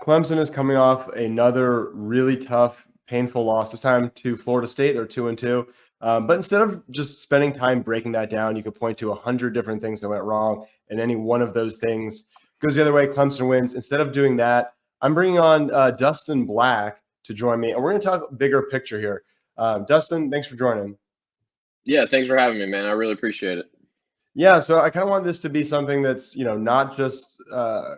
Clemson is coming off another really tough, painful loss, this time to Florida State. They're 2-2. But instead of just spending time breaking that down, you could point to 100 different things that went wrong, and any one of those things goes the other way. Clemson wins. Instead of doing that, I'm bringing on Dustin Black to join me, and we're going to talk bigger picture here. Dustin, thanks for joining. Yeah, thanks for having me, man. I really appreciate it. Yeah, so I kind of want this to be something that's not just a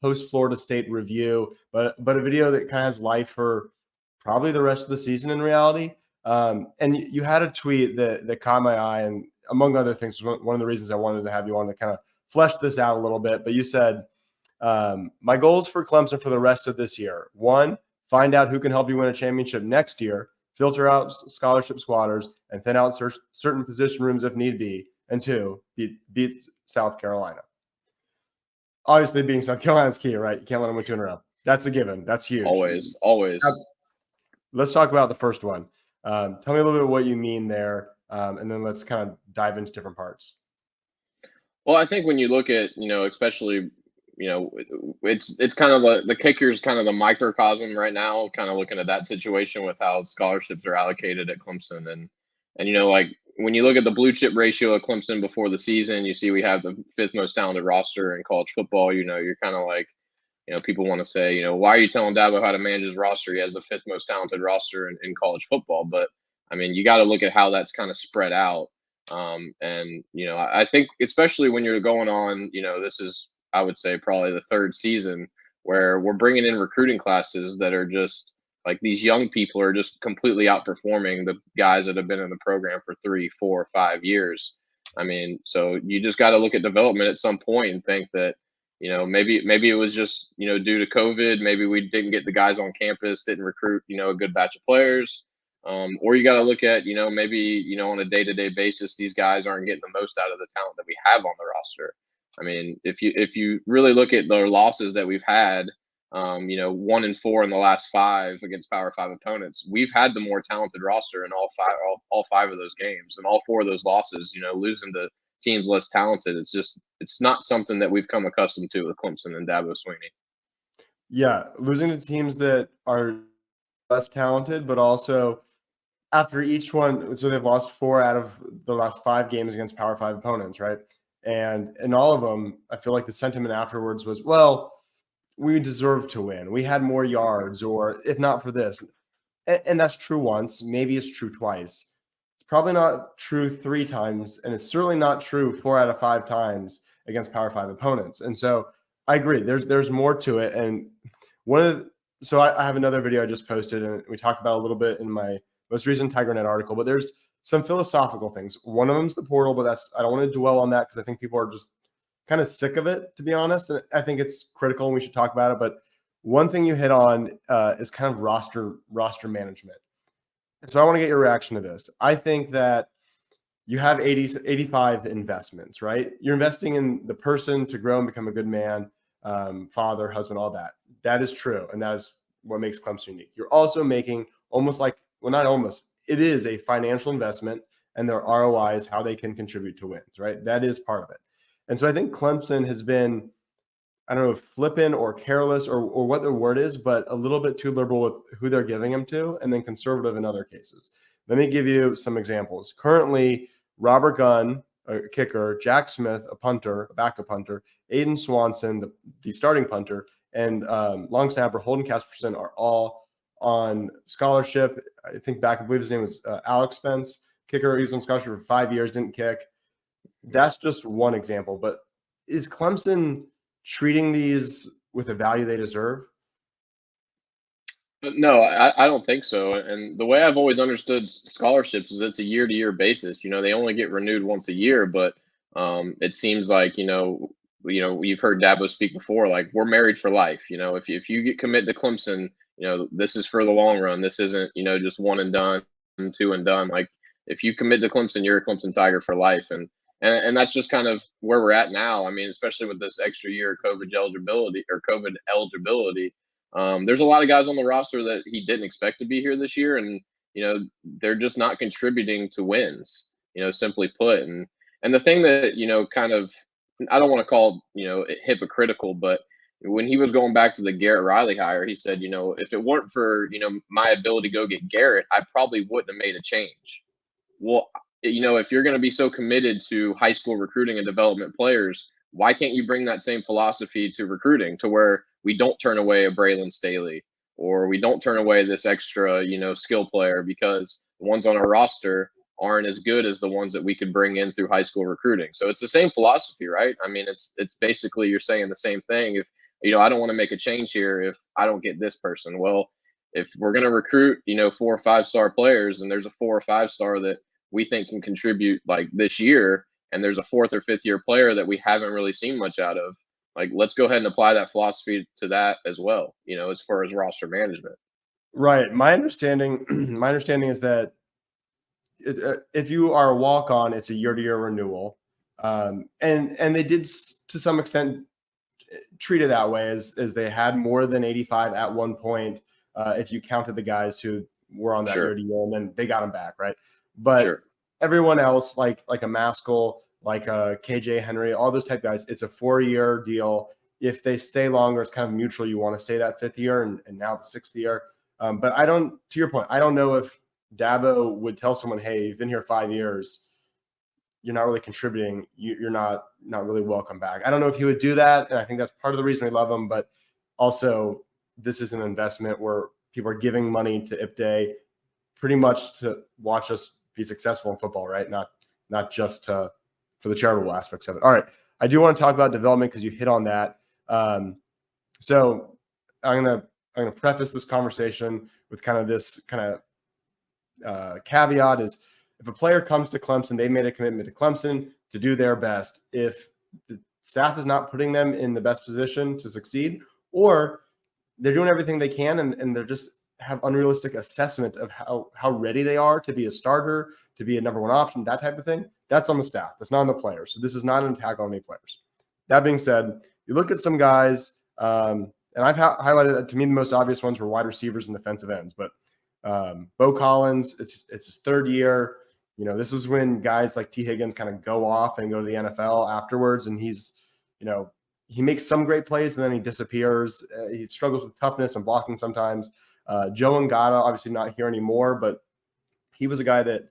post Florida State review, but a video that kind of has life for probably the rest of the season in reality. And you had a tweet that caught my eye, and among other things, was one of the reasons I wanted to have you on to kind of flesh this out a little bit. But you said, my goals for Clemson for the rest of this year: one, find out who can help you win a championship next year, filter out scholarship squatters, and thin out certain position rooms if need be, and two, beat South Carolina. Obviously, being South Carolina's key, right? You can't let them win 2 in a row. That's a given. That's huge. Always. Let's talk about the first one. Tell me a little bit what you mean there, and then let's kind of dive into different parts. Well, I think when you look at, especially, it's kind of the kicker's kind of the microcosm right now, kind of looking at that situation with how scholarships are allocated at Clemson. And like when you look at the blue chip ratio of Clemson before the season, you see we have the fifth most talented roster in college football. You're kind of like, people want to say, why are you telling Dabo how to manage his roster? He has the fifth most talented roster in college football. But I mean, you got to look at how that's kind of spread out. And I think especially when you're going on, this is, I would say, probably the third season where we're bringing in recruiting classes that are just like these young people are just completely outperforming the guys that have been in the program for 3, 4, 5 years. I mean, so you just got to look at development at some point and think that, maybe it was just, due to COVID, maybe we didn't get the guys on campus, didn't recruit, a good batch of players. Or you got to look at, maybe, on a day-to-day basis, these guys aren't getting the most out of the talent that we have on the roster. I mean, if you really look at the losses that we've had, 1-4 in the last 5 against Power 5 opponents, we've had the more talented roster in all 5 of those games, and all 4 of those losses, losing to teams less talented. It's not something that we've come accustomed to with Clemson and Dabo Swinney. Yeah, losing to teams that are less talented, but also after each one, so they've lost 4 out of the last 5 games against Power 5 opponents, right? And in all of them, I feel like the sentiment afterwards was, well, we deserve to win. We had more yards, or if not for this. And that's true once. Maybe it's true twice. It's probably not true 3 times, and it's certainly not true 4 out of 5 times against Power 5 opponents. And so I agree. There's more to it. And so I have another video I just posted, and we talk about a little bit in my most recent TigerNet article, but there's some philosophical things. One of them's the portal, but I don't want to dwell on that because I think people are just kind of sick of it, to be honest. And I think it's critical and we should talk about it. But one thing you hit on is kind of roster management. So I want to get your reaction to this. I think that you have 85 investments, right? You're investing in the person to grow and become a good man, father, husband, all that. That is true. And that is what makes Clemson unique. You're also making it is a financial investment, and their ROI is how they can contribute to wins, right? That is part of it. And so I think Clemson has been, I don't know if flippant or careless or what the word is, but a little bit too liberal with who they're giving them to, and then conservative in other cases. Let me give you some examples. Currently, Robert Gunn, a kicker, Jack Smith, a punter, a backup punter, Aiden Swanson, the starting punter, and long snapper Holden Casperson are all on scholarship. I believe his name was Alex Spence, kicker. He was on scholarship for 5 years, didn't kick. That's just one example. But is Clemson treating these with the value they deserve? No, I don't think so. And the way I've always understood scholarships is it's a year-to-year basis. They only get renewed once a year, but it seems like you've heard Dabo speak before. Like, we're married for life. If you get commit to Clemson, this is for the long run. This isn't just one and done, 2 and done. Like, if you commit to Clemson, you're a Clemson Tiger for life. And that's just kind of where we're at now. I mean, especially with this extra year of COVID eligibility. There's a lot of guys on the roster that he didn't expect to be here this year, and they're just not contributing to wins. Simply put, and the thing that kind of, I don't want to call it hypocritical, but when he was going back to the Garrett Riley hire, he said, if it weren't for, my ability to go get Garrett, I probably wouldn't have made a change. Well, if you're going to be so committed to high school recruiting and development players, why can't you bring that same philosophy to recruiting to where we don't turn away a Braylon Staley or we don't turn away this extra, skill player because the ones on our roster aren't as good as the ones that we could bring in through high school recruiting. So it's the same philosophy, right? I mean, it's basically you're saying the same thing. If I don't want to make a change here if I don't get this person. Well, if we're going to recruit, 4 or 5 star players and there's a 4 or 5 star that we think can contribute like this year, and there's a 4th or 5th year player that we haven't really seen much out of, like let's go ahead and apply that philosophy to that as well, as far as roster management. Right. My understanding, my understanding is that if you are a walk on, it's a year-to-year renewal, and they did to some extent treat it that way as they had more than 85 at one point. If you counted the guys who were on that Sure. year-to-year, and then they got them back, right? But Sure. everyone else, like a Maskell, like a KJ Henry, all those type guys, it's a 4-year deal. If they stay longer, it's kind of mutual. You want to stay that 5th year and now the 6th year. But I don't, to your point, I don't know if Dabo would tell someone, hey, you've been here 5 years, you're not really contributing, you're not really welcome back. I don't know if he would do that, and I think that's part of the reason we love him. But also, this is an investment where people are giving money to IPDA pretty much to watch us be successful in football, right? Not just for the charitable aspects of it. All right, I do want to talk about development because you hit on that. So I'm gonna preface this conversation with kind of this kind of caveat is if a player comes to Clemson, they made a commitment to Clemson to do their best. If the staff is not putting them in the best position to succeed, or they're doing everything they can and they're just have unrealistic assessment of how ready they are to be a starter, to be a number one option, that type of thing, that's on the staff. That's not on the players. So this is not an attack on any players. That being said, you look at some guys, and I've highlighted that to me the most obvious ones were wide receivers and defensive ends, but Bo Collins, it's his 3rd year. This is when guys like T. Higgins kind of go off and go to the NFL afterwards, and he's, he makes some great plays and then he disappears. He struggles with toughness and blocking sometimes. Joe Ngata, obviously not here anymore, but he was a guy that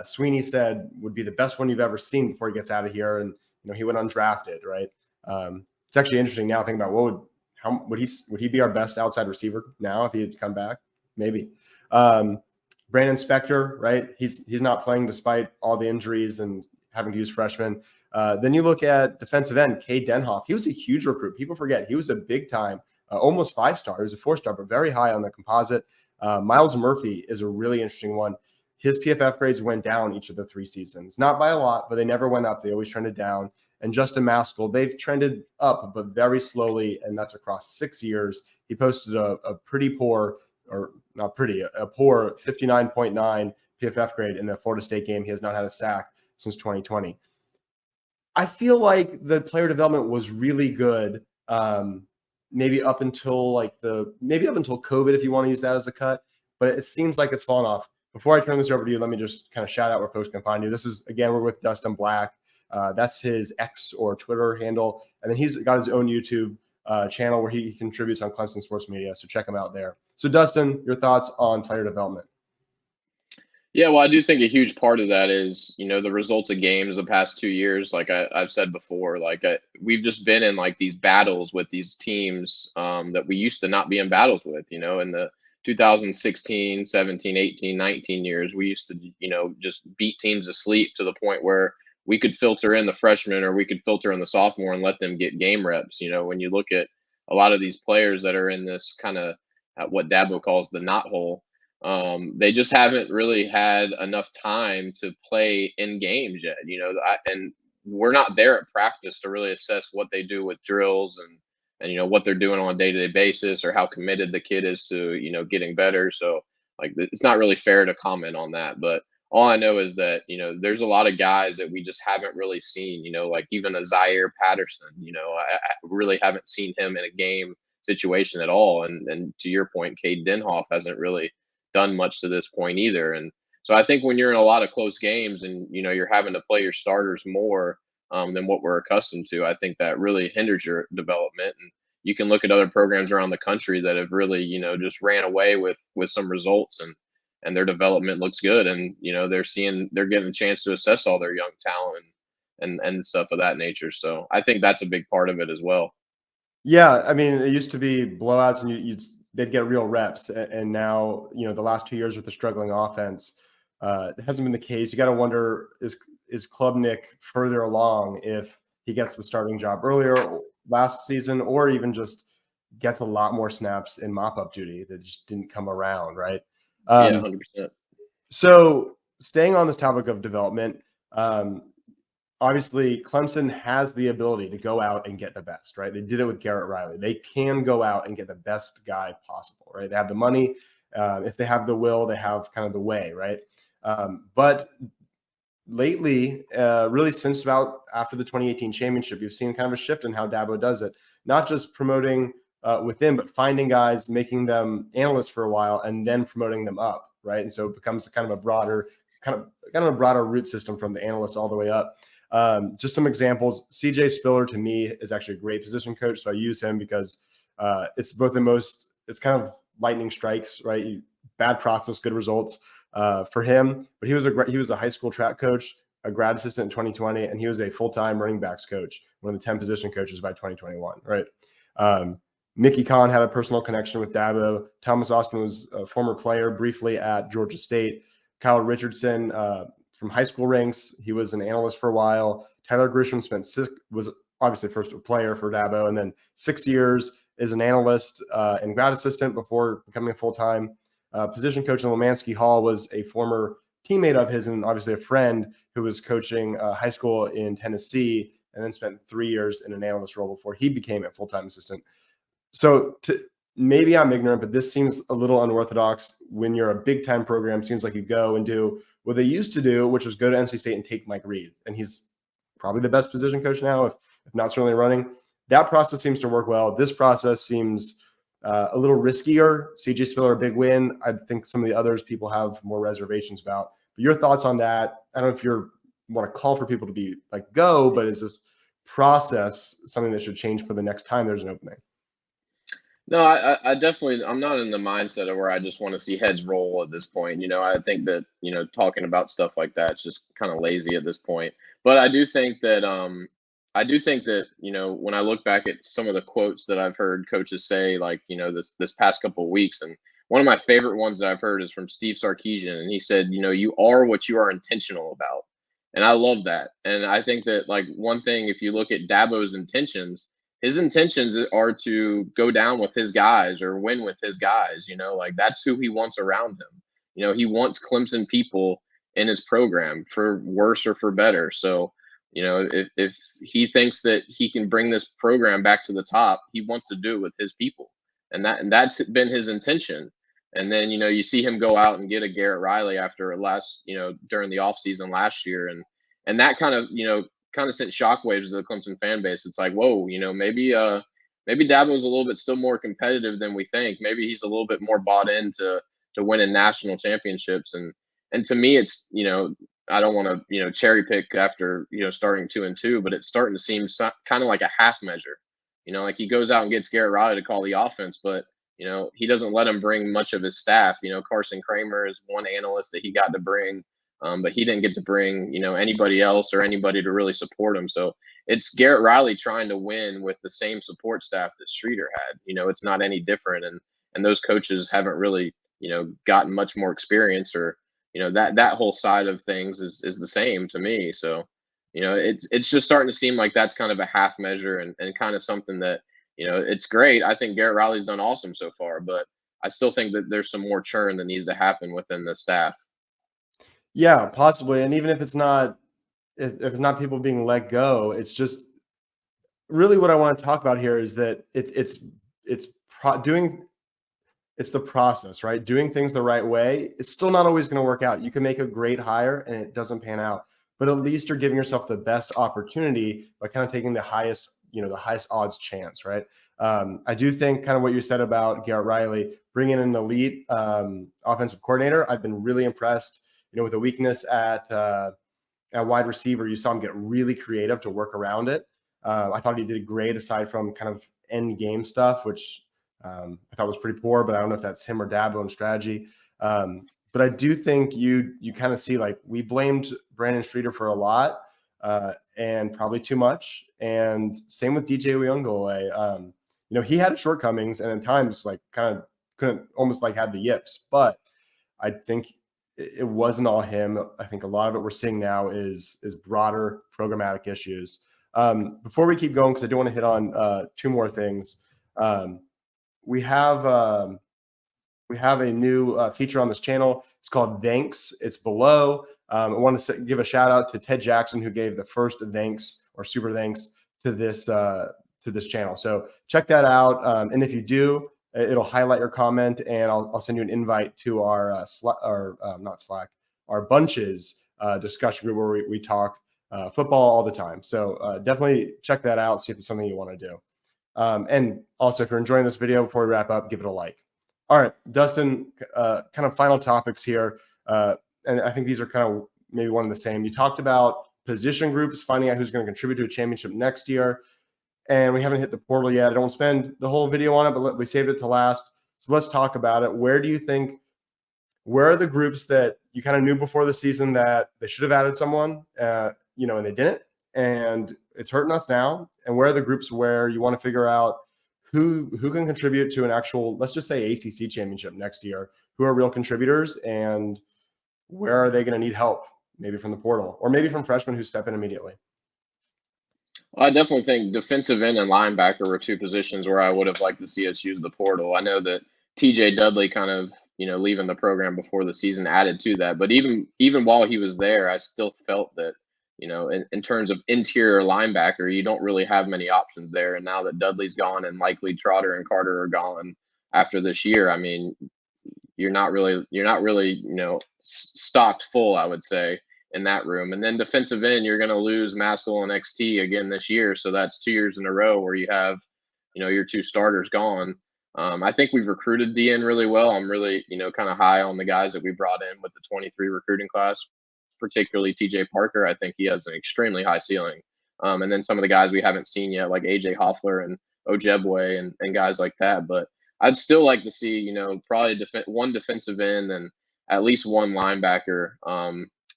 Sweeney said would be the best one you've ever seen before he gets out of here, and he went undrafted, right? It's actually interesting now thinking about how would he be our best outside receiver now if he had come back? Maybe. Brandon Spector, right? He's not playing despite all the injuries and having to use freshmen. Then you look at defensive end, Cade Denhoff. He was a huge recruit. People forget he was a big time, almost 5-star. He was a 4-star, but very high on the composite. Miles Murphy is a really interesting one. His PFF grades went down each of the 3 seasons, not by a lot, but they never went up. They always trended down. And Justin Maskell, they've trended up, but very slowly, and that's across 6 years. He posted a pretty poor, or not pretty, a poor 59.9 PFF grade in the Florida State game. He has not had a sack since 2020. I feel like the player development was really good, maybe up until COVID, if you want to use that as a cut, but it seems like it's fallen off. Before I turn this over to you, let me just kind of shout out where folks can find you. This is, again, we're with Dustin Black. That's his X or Twitter handle. And then he's got his own YouTube channel where he contributes on Clemson sports media. So check him out there. So Dustin, your thoughts on player development? Yeah, well, I do think a huge part of that is, the results of games the past 2 years. Like I've said before, we've just been in like these battles with these teams that we used to not be in battles with, in the 2016, 17, 18, 19 years, we used to, just beat teams asleep to the point where we could filter in the freshmen or we could filter in the sophomore and let them get game reps. When you look at a lot of these players that are in this kind of what Dabo calls the knot hole, they just haven't really had enough time to play in games yet, and we're not there at practice to really assess what they do with drills and what they're doing on a day-to-day basis or how committed the kid is to, getting better. So like it's not really fair to comment on that, but all I know is that, there's a lot of guys that we just haven't really seen, like even a Zaire Patterson, I really haven't seen him in a game situation at all. And to your point, Cade Denhoff hasn't really done much to this point either. And so I think when you're in a lot of close games and you're having to play your starters more than what we're accustomed to, I think that really hinders your development. And you can look at other programs around the country that have really, just ran away with some results, and their development looks good, and they're getting a chance to assess all their young talent and stuff of that nature. So I think that's a big part of it as well. Yeah, I mean, it used to be blowouts, and they'd get real reps, and now the last 2 years with the struggling offense, it hasn't been the case. You got to wonder, is Klubnik further along if he gets the starting job earlier last season, or even just gets a lot more snaps in mop-up duty that just didn't come around, right? Yeah, Um, 100%. so staying on this topic of development, um, obviously Clemson has the ability to go out and get the best, right? They did it with Garrett Riley. They can go out and get the best guy possible, right? They have the money. If they have the will, they have kind of the way, right? But lately, really since about after the 2018 championship, you've seen kind of a shift in how Dabo does it, not just promoting within, but finding guys, making them analysts for a while, and then promoting them up, right? And so it becomes kind of a broader, kind of a broader root system from the analysts all the way up. Just some examples. CJ Spiller to me is actually a great position coach, so I use him because it's both it's kind of lightning strikes, right? Bad process, good results for him. But he was a high school track coach, a grad assistant in 2020, and he was a full-time running backs coach, one of the 10 position coaches by 2021, right? Mickey Kahn had a personal connection with Dabo. Thomas Austin was a former player briefly at Georgia State. Kyle Richardson from high school ranks, he was an analyst for a while. Tyler Grisham was obviously first a player for Dabo, and then 6 years as an analyst and grad assistant before becoming a full-time position coach. And Lemansky Hall was a former teammate of his and obviously a friend who was coaching high school in Tennessee, and then spent 3 years in an analyst role before he became a full-time assistant. So maybe I'm ignorant, but this seems a little unorthodox. When you're a big time program, seems like you go and do what they used to do, which was go to NC State and take Mike Reed. And he's probably the best position coach now, if not certainly running. That process seems to work well. This process seems a little riskier. CJ Spiller, a big win. I think some of the others people have more reservations about. But your thoughts on that? I don't know if you want to call for people to be like, go, but is this process something that should change for the next time there's an opening? No, I definitely, I'm not in the mindset of where I just want to see heads roll at this point. I think that, talking about stuff like that is just kind of lazy at this point. But I do think that, when I look back at some of the quotes that I've heard coaches say, like, this past couple of weeks, and one of my favorite ones that I've heard is from Steve Sarkisian, and he said, you are what you are intentional about. And I love that. And I think that, like, one thing, if you look at Dabo's intentions, his intentions are to go down with his guys or win with his guys. Like, that's who he wants around him. He wants Clemson people in his program, for worse or for better. So, if he thinks that he can bring this program back to the top, he wants to do it with his people, and that's been his intention. And then, you see him go out and get a Garrett Riley after during the offseason last year, and that kind of sent shockwaves to the Clemson fan base. It's like, whoa, maybe Dabo's a little bit still more competitive than we think. Maybe he's a little bit more bought into to winning national championships. And to me, it's, I don't want to, cherry pick after, starting 2-2, but it's starting to seem kind of like a half measure. Like, he goes out and gets Garrett Riley to call the offense, but he doesn't let him bring much of his staff. Carson Kramer is one analyst that he got to bring. But he didn't get to bring, anybody else or anybody to really support him. So it's Garrett Riley trying to win with the same support staff that Streeter had. It's not any different, and those coaches haven't really, gotten much more experience, or that whole side of things is the same to me. So it's just starting to seem like that's kind of a half measure, and kind of something that it's great. I think Garrett Riley's done awesome so far, but I still think that there's some more churn that needs to happen within the staff. Yeah, possibly. And even if it's not, if it's not people being let go, it's just really what I want to talk about here is that doing, it's the process, right? Doing things the right way. It's still not always going to work out. You can make a great hire and it doesn't pan out, but at least you're giving yourself the best opportunity by kind of taking the highest odds chance, right? I do think kind of what you said about Garrett Riley, bringing in an elite offensive coordinator. I've been really impressed, with a weakness at wide receiver. You saw him get really creative to work around it. I thought he did great, aside from kind of end game stuff, which I thought was pretty poor, but I don't know if that's him or Dabo and strategy. But I do think you kind of see, like, we blamed Brandon Streeter for a lot and probably too much. And same with DJ Uyunglele. He had shortcomings and at times like kind of couldn't, almost like had the yips, but I think it wasn't all him. I think a lot of it we're seeing now is broader programmatic issues. Before we keep going, because I do want to hit on two more things. We have a new feature on this channel. It's called Thanks. It's below. I want to give a shout out to Ted Jackson, who gave the first thanks or super thanks to this channel. So check that out. And if you do, it'll highlight your comment, and I'll send you an invite to our not Slack, our Bunches discussion group where we talk football all the time. So definitely check that out. See if it's something you want to do. And also, if you're enjoying this video, before we wrap up, give it a like. All right, Dustin, kind of final topics here. And I think these are kind of maybe one and the same. You talked about position groups, finding out who's going to contribute to a championship next year. And we haven't hit the portal yet. I don't spend the whole video on it, but we saved it to last. So let's talk about it. Where are the groups that you kind of knew before the season that they should have added someone, and they didn't, and it's hurting us now? And where are the groups where you want to figure out who can contribute to an actual, let's just say, ACC championship next year? Who are real contributors, and where are they going to need help? Maybe from the portal, or maybe from freshmen who step in immediately. Well, I definitely think defensive end and linebacker were two positions where I would have liked to see us use the portal. I know that TJ Dudley kind of, leaving the program before the season added to that. But even while he was there, I still felt that, in terms of interior linebacker, you don't really have many options there. And now that Dudley's gone and likely Trotter and Carter are gone after this year, I mean, you're not really, stocked full, I would say, in that room. And then defensive end, you're going to lose Maskell and XT again this year. So that's 2 years in a row where you have, your two starters gone. I think we've recruited DN really well. I'm really, kind of high on the guys that we brought in with the 23 recruiting class, particularly TJ Parker. I think he has an extremely high ceiling. And then some of the guys we haven't seen yet, like AJ Hoffler and Ojebwe and guys like that. But I'd still like to see, probably one defensive end and at least one linebacker.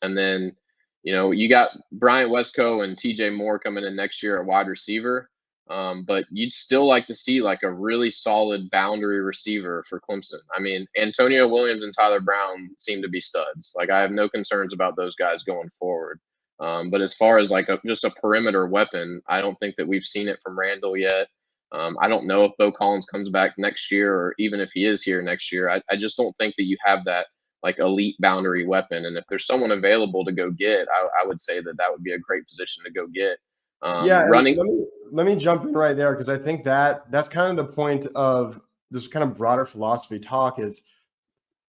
And then, you got Bryant Westco and TJ Moore coming in next year at wide receiver. But you'd still like to see like a really solid boundary receiver for Clemson. I mean, Antonio Williams and Tyler Brown seem to be studs. Like, I have no concerns about those guys going forward. But as far as like just a perimeter weapon, I don't think that we've seen it from Randall yet. I don't know if Bo Collins comes back next year, or even if he is here next year. I just don't think that you have that like elite boundary weapon. And if there's someone available to go get, I would say that would be a great position to go get. Running. Let me jump in right there, because I think that's kind of the point of this kind of broader philosophy talk is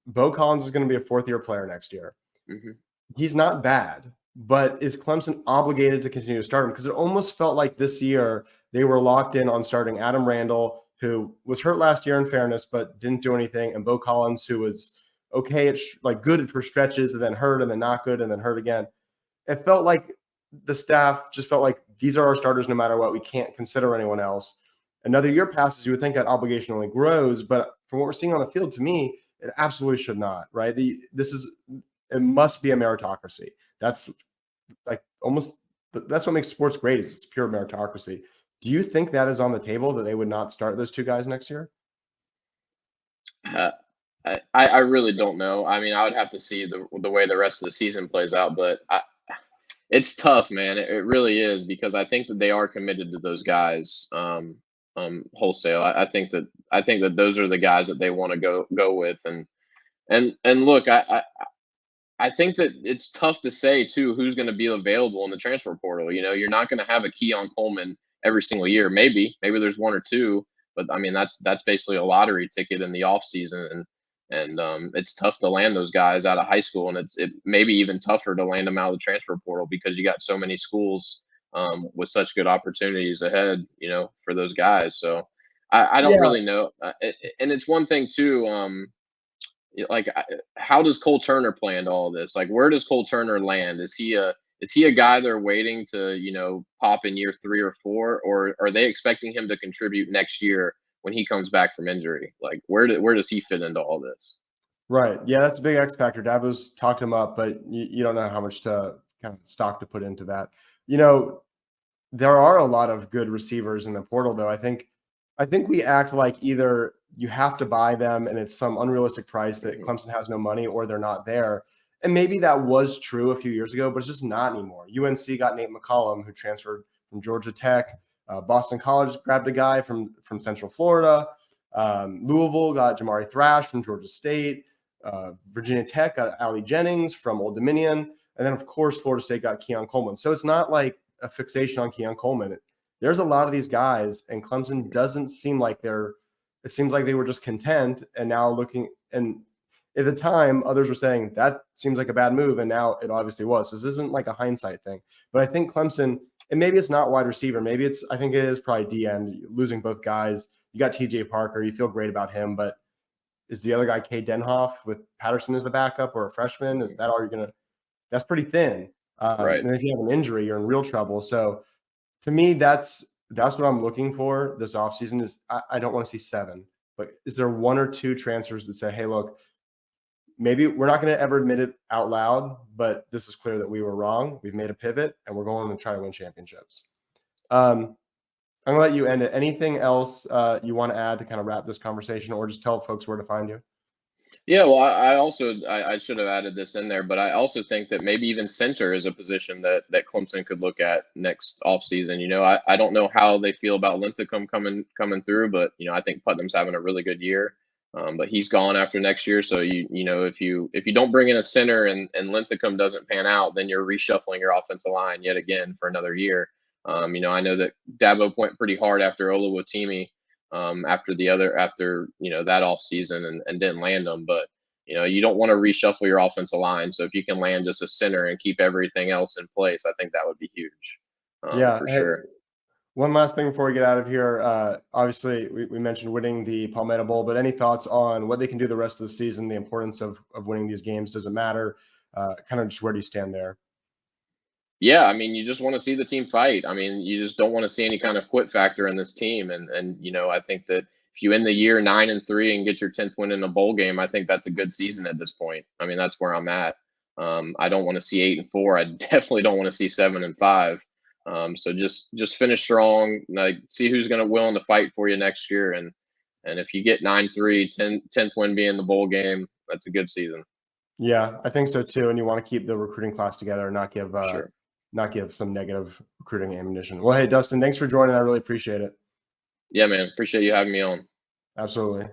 Bo Collins is going to be a fourth-year player next year. Mm-hmm. He's not bad, but is Clemson obligated to continue to start him? Because it almost felt like this year they were locked in on starting Adam Randall, who was hurt last year in fairness, but didn't do anything, and Bo Collins, who was okay, it's like good for stretches and then hurt and then not good and then hurt again. It felt like the staff just felt like these are our starters no matter what. We can't consider anyone else. Another year passes, you would think that obligation only grows, but from what we're seeing on the field, to me, it absolutely should not, right? It must be a meritocracy. That's like that's what makes sports great, is it's pure meritocracy. Do you think that is on the table, that they would not start those two guys next year? I really don't know. I mean, I would have to see the way the rest of the season plays out, but it's tough, man. It really is, because I think that they are committed to those guys wholesale. I think that those are the guys that they want to go with, and look, I think that it's tough to say too who's going to be available in the transfer portal. You're not going to have a Keon Coleman every single year. Maybe there's one or two, but I mean that's basically a lottery ticket in the off season, and it's tough to land those guys out of high school, and it may be even tougher to land them out of the transfer portal, because you got so many schools with such good opportunities ahead, for those guys. So I don't really know, and it's one thing too. Like, how does Cole Turner play into all this? Like, where does Cole Turner land? Is he is he a guy they're waiting to, pop in year 3 or 4, or are they expecting him to contribute next year when he comes back from injury? Like, where does he fit into all this? Right. Yeah, that's a big X factor. Dabo's talked him up, but you don't know how much to kind of stock to put into that. You know, there are a lot of good receivers in the portal, though. I think we act like either you have to buy them and it's some unrealistic price that Mhm. Clemson has no money or they're not there. And maybe that was true a few years ago, but it's just not anymore. UNC got Nate McCollum, who transferred from Georgia Tech. Boston College grabbed a guy from Central Florida. Louisville got Jamari Thrash from Georgia State. Virginia Tech got Ali Jennings from Old Dominion. And then, of course, Florida State got Keon Coleman. So it's not like a fixation on Keon Coleman. There's a lot of these guys, and Clemson doesn't seem like it seems like they were just content. And now looking, and at the time, others were saying that seems like a bad move. And now it obviously was. So this isn't like a hindsight thing. But I think Clemson, and maybe it's not wide receiver. I think it is probably D end, losing both guys. You got TJ Parker. You feel great about him. But is the other guy Cade Denhoff with Patterson as the backup or a freshman? Is that all you're going to? That's pretty thin. Right. And if you have an injury, you're in real trouble. So to me, that's what I'm looking for this offseason is I don't want to see 7, but is there 1 or 2 transfers that say, hey, look, maybe we're not going to ever admit it out loud, but this is clear that we were wrong. We've made a pivot and we're going to try to win championships. I'm going to let you end it. Anything else you want to add to kind of wrap this conversation or just tell folks where to find you? Yeah, well, I should have added this in there, but I also think that maybe even center is a position that Clemson could look at next offseason. I don't know how they feel about Linthicum coming through, but I think Putnam's having a really good year. But he's gone after next year, so if you don't bring in a center and Linthicum doesn't pan out, then you're reshuffling your offensive line yet again for another year. I know that Dabo went pretty hard after Oluwatimi after that off season and didn't land them. But you don't want to reshuffle your offensive line. So if you can land just a center and keep everything else in place, I think that would be huge, Yeah. for Hey, sure. one last thing before we get out of here. Obviously, we mentioned winning the Palmetto Bowl, but any thoughts on what they can do the rest of the season, the importance of winning these games? Does it matter? Kind of just where do you stand there? Yeah, I mean, you just want to see the team fight. I mean, you just don't want to see any kind of quit factor in this team. And I think that if you end the year 9-3 and get your 10th win in a bowl game, I think that's a good season at this point. I mean, that's where I'm at. I don't want to see 8-4. I definitely don't want to see 7-5. So just finish strong. Like, see who's going to willing to fight for you next year. And if you get 9-3, 10th win being the bowl game, that's a good season. Yeah, I think so too. And you want to keep the recruiting class together and For sure. not give some negative recruiting ammunition. Well, hey, Dustin, thanks for joining. I really appreciate it. Yeah, man. Appreciate you having me on. Absolutely.